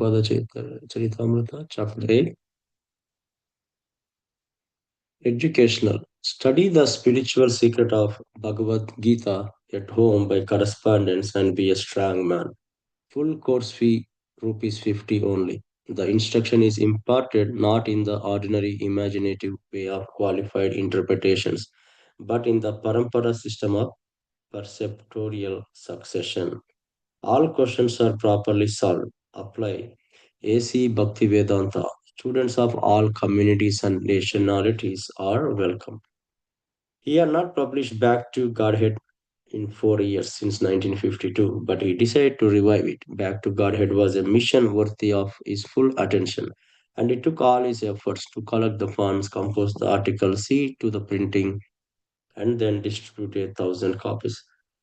Prabupada Charitamrita, Chapter 8, Educational. Study the spiritual secret of Bhagavad Gita at home by correspondence and be a strong man. Full course fee rupees 50 only. The instruction is imparted not in the ordinary imaginative way of qualified interpretations, but in the parampara system of perceptorial succession. All questions are properly solved. Apply AC Bhaktivedanta. Students of all communities and nationalities are welcome. He had not published Back to Godhead in 4 years since 1952, but he decided to revive it. Back to Godhead was a mission worthy of his full attention, and it took all his efforts to collect the funds, compose the article, see to the printing, and then distribute 1,000 copies.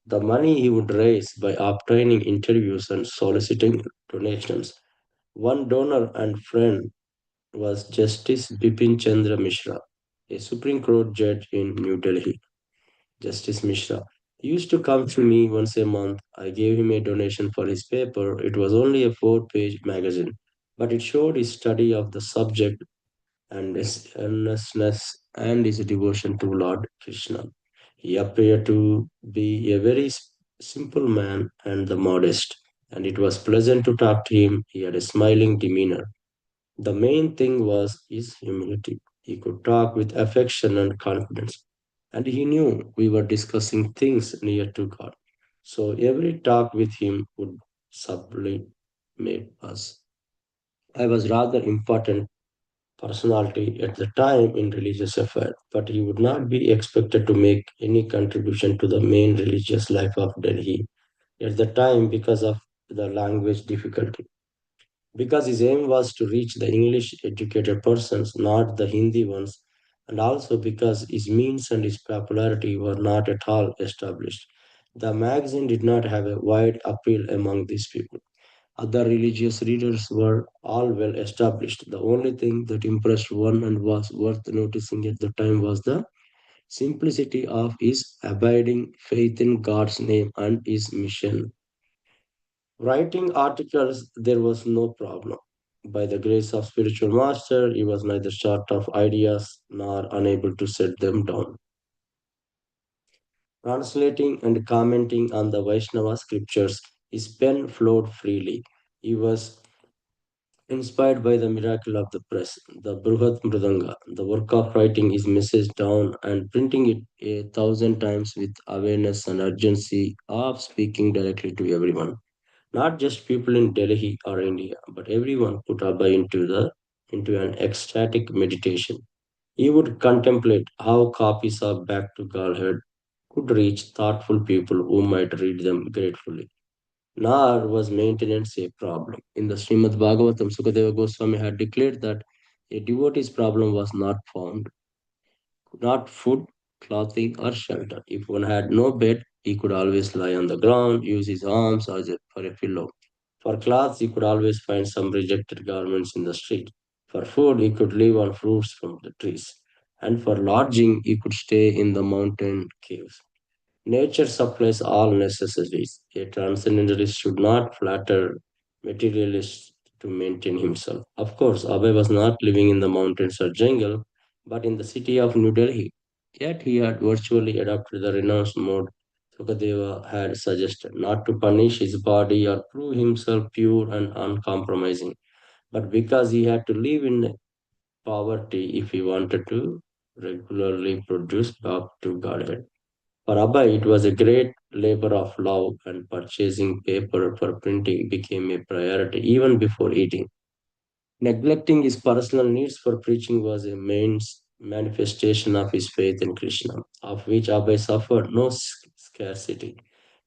The money he would raise by obtaining interviews and soliciting donations. One donor and friend was Justice Bipin Chandra Mishra, a Supreme Court judge in New Delhi. Justice Mishra used to come to me once a month. I gave him a donation for his paper. It was only a 4 page magazine, but it showed his study of the subject and his earnestness and his devotion to Lord Krishna. He appeared to be a very simple man and the modest, and it was pleasant to talk to him. He had a smiling demeanor. The main thing was his humility. He could talk with affection and confidence, and he knew we were discussing things near to God. So every talk with him would sublimate us. I was rather important personality at the time in religious affairs, but he would not be expected to make any contribution to the main religious life of Delhi at the time because of the language difficulty. Because his aim was to reach the English educated persons, not the Hindi ones, and also because his means and his popularity were not at all established. The magazine did not have a wide appeal among these people. Other religious readers were all well established. The only thing that impressed one and was worth noticing at the time was the simplicity of his abiding faith in God's name and his mission. Writing articles, there was no problem. By the grace of spiritual master, he was neither short of ideas nor unable to set them down. Translating and commenting on the Vaishnava scriptures, his pen flowed freely. He was inspired by the miracle of the press, the Bruhat Mridanga, the work of writing his message down and printing it 1,000 times with awareness and urgency of speaking directly to everyone. Not just people in Delhi or India, but everyone put Abba into an ecstatic meditation. He would contemplate how copies of Back to Godhead could reach thoughtful people who might read them gratefully. Nor was maintenance a problem. In the Srimad Bhagavatam, Sukadeva Goswami had declared that a devotee's problem was not found, not food, clothing, or shelter. If one had no bed, he could always lie on the ground, use his arms for a pillow. For clothes, he could always find some rejected garments in the street. For food, he could live on fruits from the trees. And for lodging, he could stay in the mountain caves. Nature supplies all necessities. A transcendentalist should not flatter materialists to maintain himself. Of course, Abhay was not living in the mountains or jungle, but in the city of New Delhi. Yet he had virtually adopted the renounced mode Sukadeva had suggested, not to punish his body or prove himself pure and uncompromising, but because he had to live in poverty if he wanted to regularly produce back to Godhead. For Abba, it was a great labor of love, and purchasing paper for printing became a priority even before eating. Neglecting his personal needs for preaching was a main manifestation of his faith in Krishna, of which Abhay suffered no scarcity.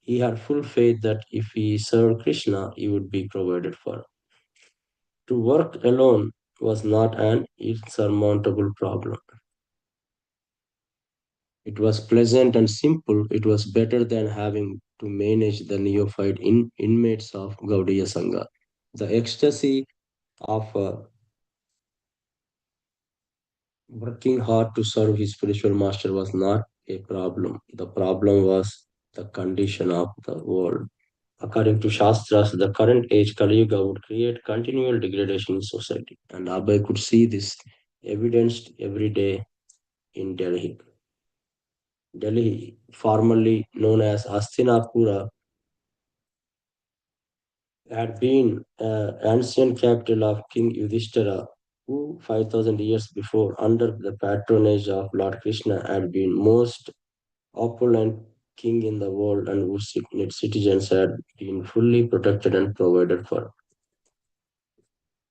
He had full faith that if he served Krishna, he would be provided for. To work alone was not an insurmountable problem. It was pleasant and simple. It was better than having to manage the neophyte inmates of Gaudiya Sangha. The ecstasy of working hard to serve his spiritual master was not a problem. The problem was the condition of the world. According to Shastras, the current age Kali Yuga would create continual degradation in society. And Abhay could see this evidenced every day in Delhi. Delhi, formerly known as Hastinapura, had been ancient capital of King Yudhishthira, who 5,000 years before, under the patronage of Lord Krishna, had been most opulent king in the world and whose citizens had been fully protected and provided for.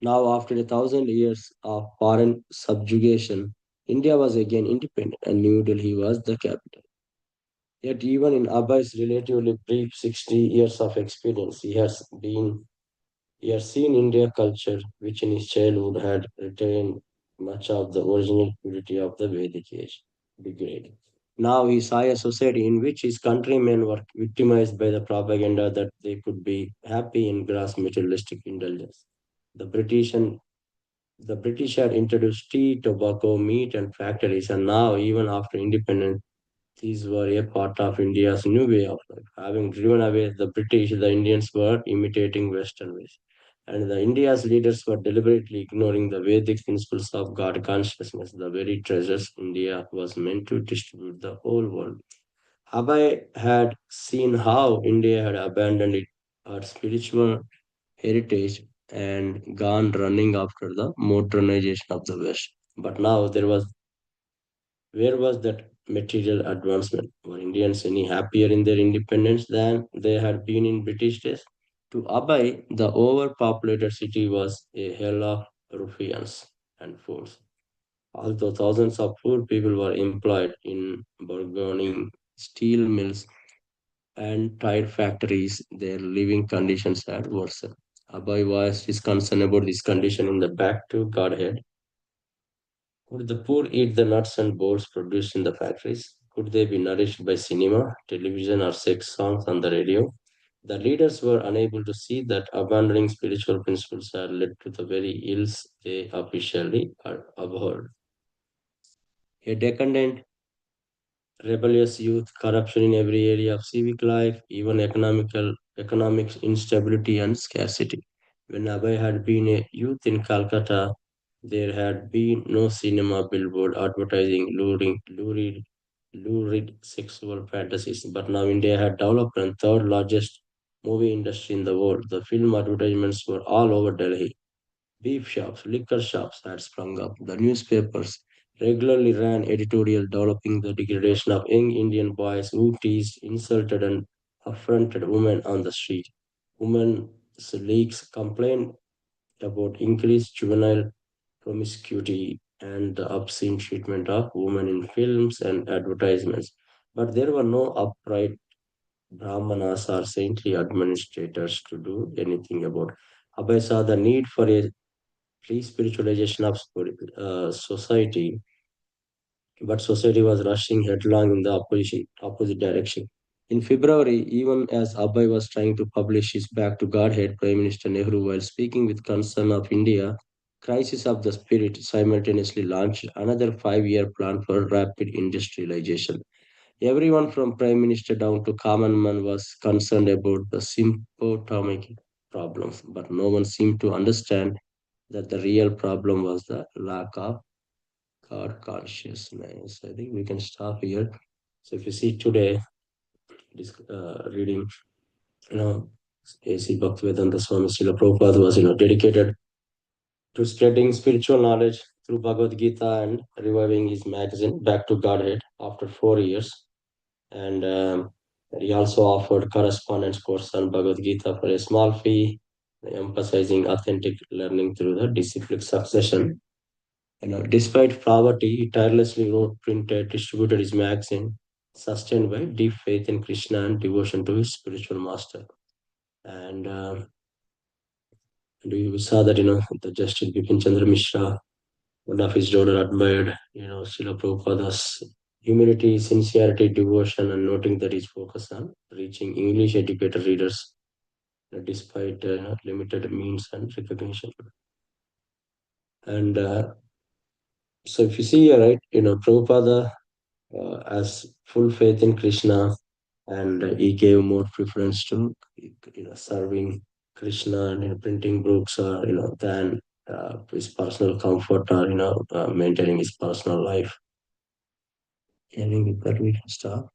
Now, after 1,000 years of foreign subjugation, India was again independent and New Delhi was the capital. Yet, even in Abhay's relatively brief 60 years of experience, he has seen India culture, which in his childhood had retained much of the original purity of the Vedic age, degrade. Now he saw a society in which his countrymen were victimized by the propaganda that they could be happy in gross materialistic indulgence. The British and the British had introduced tea, tobacco, meat, and factories, and now, even after independence, these were a part of India's new way of life. Having driven away the British, the Indians were imitating Western ways. And the India's leaders were deliberately ignoring the Vedic principles of God consciousness, the very treasures India was meant to distribute the whole world. Abhay had seen how India had abandoned her spiritual heritage and gone running after the modernization of the West. But now where was that material advancement? Were Indians any happier in their independence than they had been in British days? To Abai, the overpopulated city was a hell of ruffians and fools. Although thousands of poor people were employed in burgeoning steel mills and tire factories, their living conditions had worsened. Abai voiced his concern about this condition in the Back to Godhead. Could the poor eat the nuts and bolts produced in the factories? Could they be nourished by cinema, television, or sex songs on the radio? The leaders were unable to see that abandoning spiritual principles had led to the very ills they officially abhorred. A decadent, rebellious youth, corruption in every area of civic life, even economic instability and scarcity. When Abhay had been a youth in Calcutta, there had been no cinema billboard advertising lurid sexual fantasies. But now India had developed the third largest movie industry in the world. The film advertisements were all over Delhi. Beef shops, liquor shops had sprung up. The newspapers regularly ran editorial developing the degradation of young Indian boys who teased, insulted, and affronted women on the street. Women's leagues complained about increased juvenile promiscuity and the obscene treatment of women in films and advertisements. But there were no upright brahmanas or saintly administrators to do anything about. Abhay saw the need for a re-spiritualization of society, but society was rushing headlong in the opposite direction. In February, even as Abhay was trying to publish his Back to Godhead, Prime Minister Nehru, while speaking with concern of India, Crisis of the Spirit simultaneously launched another 5-year plan for rapid industrialization. Everyone from Prime Minister down to common man was concerned about the symptomatic problems, but no one seemed to understand that the real problem was the lack of God consciousness. I think we can stop here. So if you see today, reading, you know, A.C. Bhaktivedanta Swami Srila Prabhupada was, dedicated to spreading spiritual knowledge through Bhagavad Gita and reviving his magazine Back to Godhead after 4 years. And he also offered correspondence course on Bhagavad Gita for a small fee, emphasizing authentic learning through the disciplic succession. Despite poverty, he tirelessly wrote, printed, distributed his magazine, sustained by deep faith in Krishna and devotion to his spiritual master. And we saw that, the Justice Bipin Chandra Mishra, one of his daughter admired, Srila Prabhupada's humility, sincerity, devotion, and noting that his focus on reaching English educated readers despite limited means and recognition. And so if you see here, right, Prabhupada has full faith in Krishna, and he gave more preference to serving Krishna and printing books, than his personal comfort or maintaining his personal life. Ending with that, we can start.